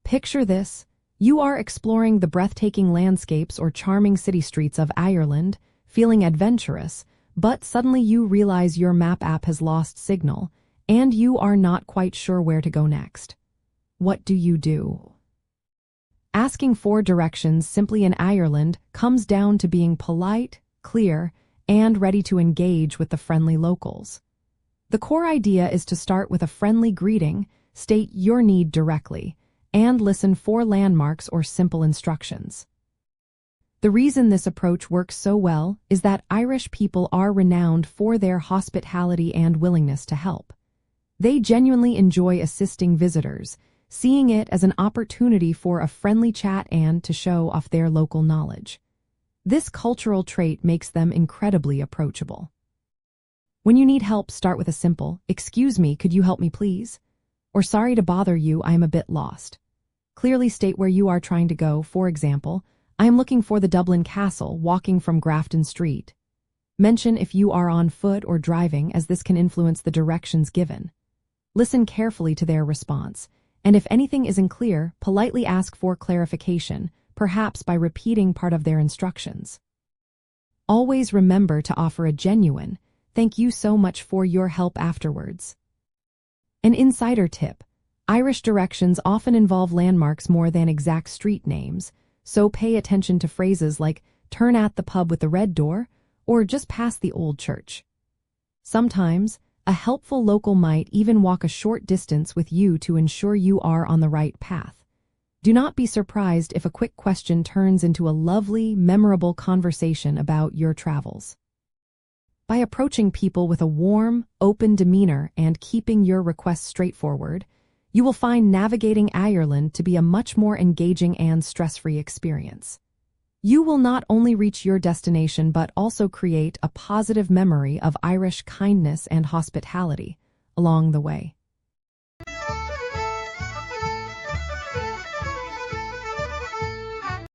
Picture this. You are exploring the breathtaking landscapes or charming city streets of Ireland, feeling adventurous, but suddenly you realize your map app has lost signal, and you are not quite sure where to go next. What do you do? Asking for directions simply in Ireland comes down to being polite, clear, and ready to engage with the friendly locals. The core idea is to start with a friendly greeting, state your need directly, and listen for landmarks or simple instructions. The reason this approach works so well is that Irish people are renowned for their hospitality and willingness to help. They genuinely enjoy assisting visitors, seeing it as an opportunity for a friendly chat and to show off their local knowledge. This cultural trait makes them incredibly approachable. When you need help, start with a simple, "Excuse me, could you help me please?" Or "Sorry to bother you, I am a bit lost." Clearly state where you are trying to go. For example, "I am looking for the Dublin Castle, walking from Grafton Street." Mention if you are on foot or driving, as this can influence the directions given. Listen carefully to their response, and if anything isn't clear, politely ask for clarification, perhaps by repeating part of their instructions. Always remember to offer a genuine, "Thank you so much for your help" afterwards. An insider tip: Irish directions often involve landmarks more than exact street names, so pay attention to phrases like "turn at the pub with the red door" or "just past the old church." Sometimes, a helpful local might even walk a short distance with you to ensure you are on the right path. Do not be surprised if a quick question turns into a lovely, memorable conversation about your travels. By approaching people with a warm, open demeanor and keeping your requests straightforward, you will find navigating Ireland to be a much more engaging and stress-free experience. You will not only reach your destination but also create a positive memory of Irish kindness and hospitality along the way.